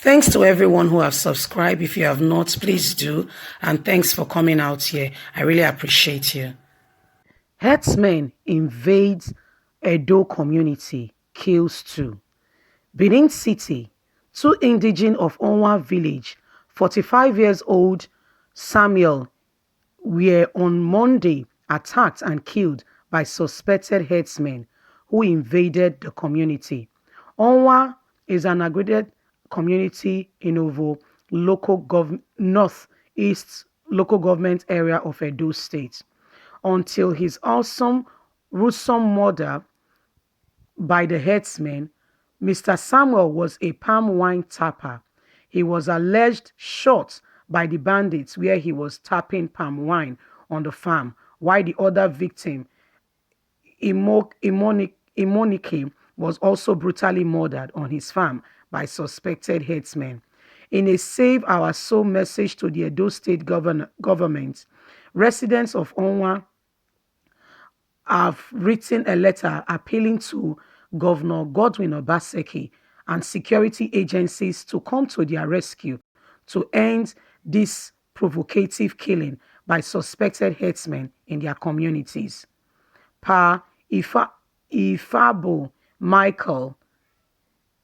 Thanks to everyone who have subscribed. If you have not, please do. And thanks for coming out here. I really appreciate you. Herdsmen invades Edo community, kills two. Benin City, two indigenes of Onwa village, 45 years old Samuel, were on Monday attacked and killed by suspected herdsmen who invaded the community. Onwa is an aggregated community in Ovo northeast local government area of Edo State. Until his gruesome murder by the herdsmen, Mr. Samuel was a palm wine tapper. He was alleged shot by the bandits where he was tapping palm wine on the farm, while the other victim, Imonike, was also brutally murdered on his farm by suspected herdsmen. In a Save Our Soul message to the Edo State government, residents of Onwa have written a letter appealing to Governor Godwin Obaseki and security agencies to come to their rescue to end this provocative killing by suspected herdsmen in their communities. Pa Ifabo Michael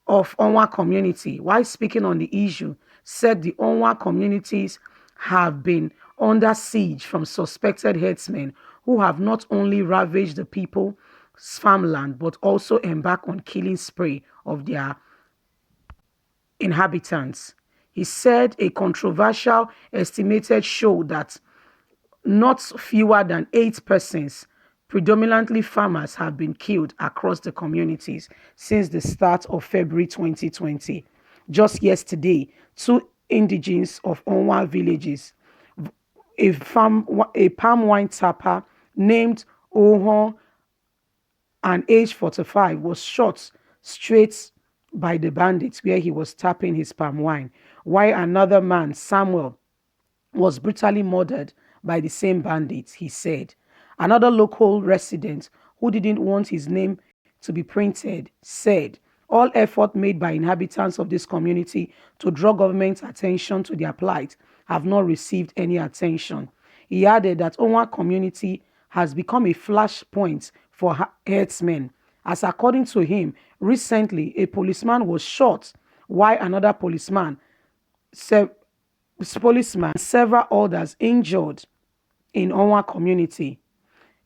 of Onwa community, while speaking on the issue, said the Onwa communities have been under siege from suspected herdsmen who have not only ravaged the people's farmland but also embarked on killing spree of their inhabitants. He said a controversial estimated showed that not fewer than 8 persons, predominantly farmers, have been killed across the communities since the start of February 2020. Just yesterday, two indigenes of Onwa villages, a palm wine tapper named Ohon and age 45, was shot straight by the bandits where he was tapping his palm wine, while another man, Samuel, was brutally murdered by the same bandits, he said. Another local resident who didn't want his name to be printed said all effort made by inhabitants of this community to draw government attention to their plight have not received any attention. He added that Onwa community has become a flashpoint for herdsmen, as according to him, recently a policeman was shot while another policeman, several others injured in Onwa community.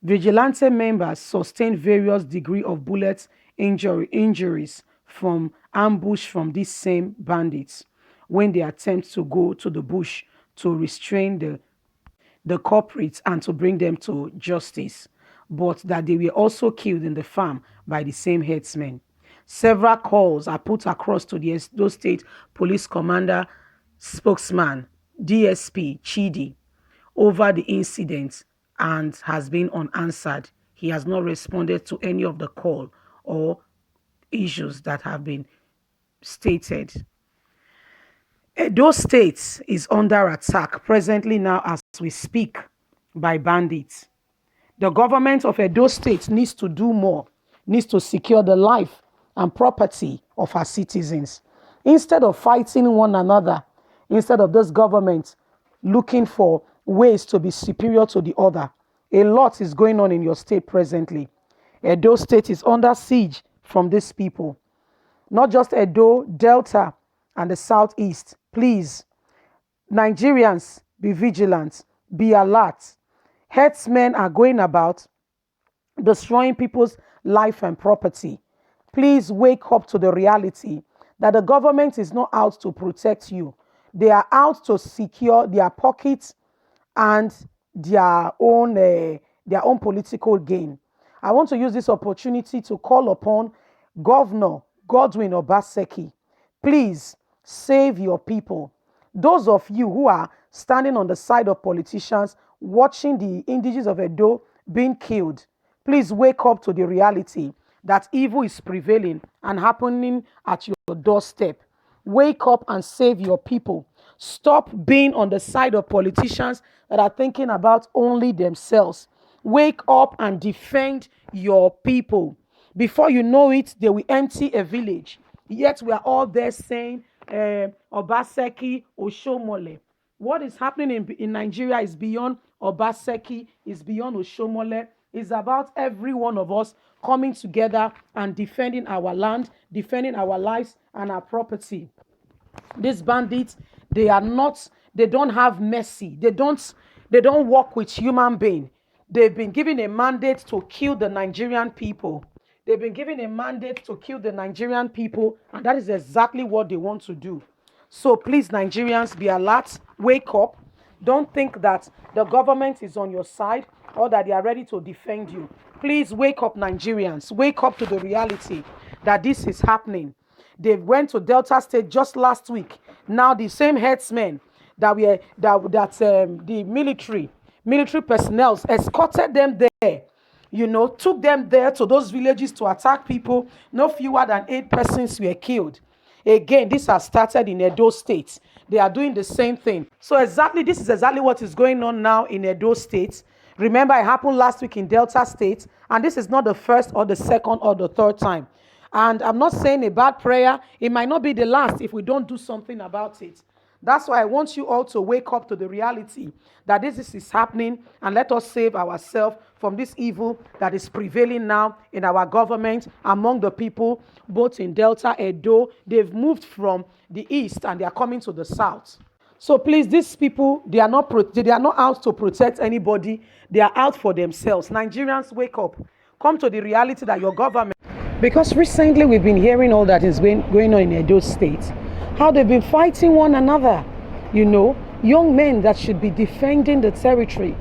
Vigilante members sustained various degrees of bullet injuries from ambush from these same bandits when they attempt to go to the bush to restrain the culprits and to bring them to justice, but that they were also killed in the farm by the same herdsmen. Several calls are put across to the Edo State Police Commander spokesman, DSP Chidi, over the incident and has been unanswered. He has not responded to any of the call or issues that have been stated. Edo State is under attack presently now as we speak by bandits. The government of Edo State needs to do more, needs to secure the life and property of her citizens. Instead of fighting one another, instead of this government looking for ways to be superior to the other, a lot is going on in your state presently. Edo State is under siege from these people. Not just Edo, Delta, and the Southeast. Please, Nigerians, be vigilant, be alert. Herdsmen are going about destroying people's life and property. Please wake up to the reality that the government is not out to protect you. They are out to secure their pockets and their own political gain. I want to use this opportunity to call upon Governor Godwin Obaseki. Please save your people. Those of you who are standing on the side of politicians, watching the indigenes of Edo being killed, please wake up to the reality that evil is prevailing and happening at your doorstep. Wake up and save your people. Stop being on the side of politicians that are thinking about only themselves. Wake up and defend your people. Before you know it, they will empty a village. Yet we are all there saying Obaseki, Oshomole. What is happening in Nigeria is beyond Obaseki, is beyond Oshomole. It's about every one of us coming together and defending our land, defending our lives and our property. These bandits, they don't have mercy. They don't work with human being. They've been given a mandate to kill the Nigerian people. They've been given a mandate to kill the Nigerian people, and that is exactly what they want to do. So please, Nigerians, be alert, wake up. Don't think that the government is on your side or that they are ready to defend you. Please wake up, Nigerians. Wake up to the reality that this is happening. They went to Delta State just last week. Now the same herdsmen the military personnel escorted them there, took them there to those villages to attack people. No fewer than 8 persons were killed. Again, this has started in Edo State. They are doing the same thing. So this is exactly what is going on now in Edo State. Remember, it happened last week in Delta State, and this is not the first or the second or the third time. And I'm not saying a bad prayer. It might not be the last if we don't do something about it. That's why I want you all to wake up to the reality that this is happening, and let us save ourselves from this evil that is prevailing now in our government, among the people, both in Delta, Edo. They've moved from the east and they are coming to the south. So please, these people, they are not out to protect anybody. They are out for themselves. Nigerians, wake up. Come to the reality that your government... Because recently we've been hearing all that is going on in Edo State. How they've been fighting one another. Young men that should be defending the territory.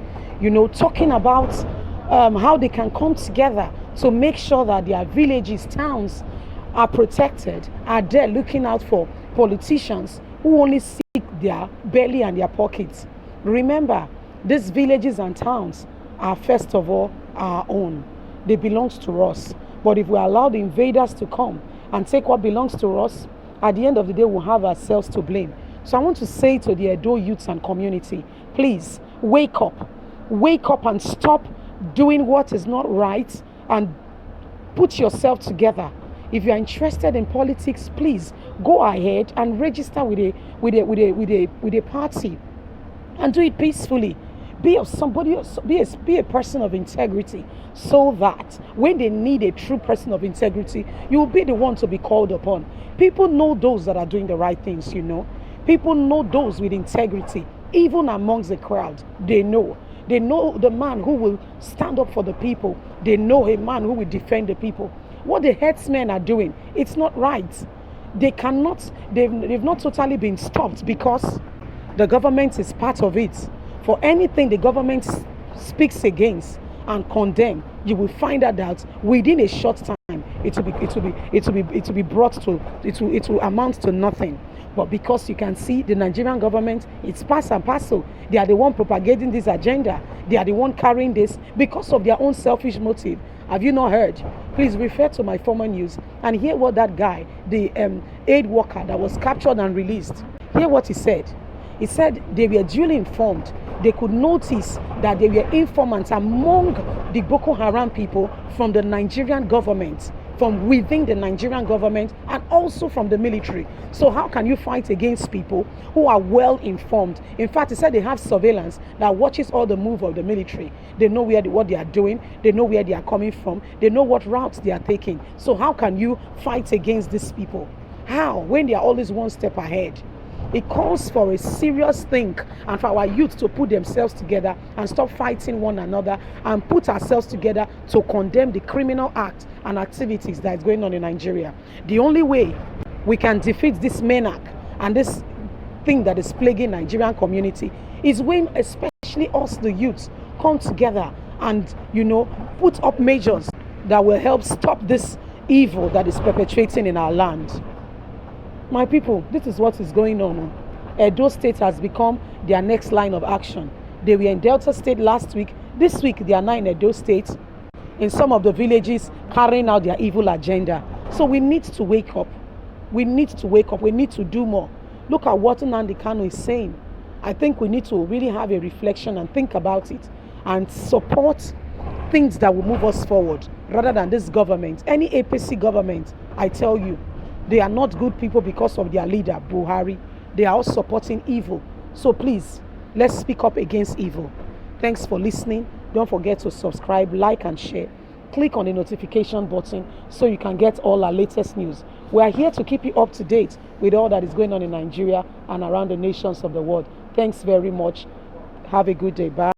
Talking about how they can come together to make sure that their villages, towns are protected, are there looking out for politicians who only seek their belly and their pockets. Remember, these villages and towns are first of all our own. They belong to us. But if we allow the invaders to come and take what belongs to us, at the end of the day, we'll have ourselves to blame. So I want to say to the Edo youths and community, please wake up. Wake up and stop doing what is not right and put yourself together. If you are interested in politics, please go ahead and register with a party and do it peacefully. Be a person of integrity, so that when they need a true person of integrity, you will be the one to be called upon. People know those that are doing the right things, People know those with integrity, even amongst the crowd. They know the man who will stand up for the people. They know a man who will defend the people. What the herdsmen are doing, it's not right. They've not totally been stopped because the government is part of it. For anything the government speaks against and condemn, you will find out that within a short time it will amount to nothing. But because you can see the Nigerian government, it's part and parcel. They are the one propagating this agenda. They are the one carrying this because of their own selfish motive. Have you not heard? Please refer to my former news and hear what that guy, the aid worker that was captured and released, hear what he said. He said they were duly informed. They could notice that they were informants among the Boko Haram people from the Nigerian government, from within the Nigerian government, and also from the military. So how can you fight against people who are well informed? In fact, he said they have surveillance that watches all the move of the military. They know what they are doing. They know where they are coming from. They know what routes they are taking. So how can you fight against these people? How? When they are always one step ahead. It calls for a serious think and for our youth to put themselves together and stop fighting one another and put ourselves together to condemn the criminal act and activities that is going on in Nigeria. The only way we can defeat this menace and this thing that is plaguing Nigerian community is when especially us, the youths, come together and, put up measures that will help stop this evil that is perpetrating in our land. My people, this is what is going on. Edo State has become their next line of action. They were in Delta State last week. This week, they are now in Edo State, in some of the villages, carrying out their evil agenda. So we need to wake up. We need to wake up. We need to do more. Look at what Nnamdi Kanu is saying. I think we need to really have a reflection and think about it and support things that will move us forward rather than this government. Any APC government, I tell you, They are not good people because of their leader, Buhari. They are all supporting evil. So please, let's speak up against evil. Thanks for listening. Don't forget to subscribe, like, and share. Click on the notification button so you can get all our latest news. We are here to keep you up to date with all that is going on in Nigeria and around the nations of the world. Thanks very much. Have a good day. Bye.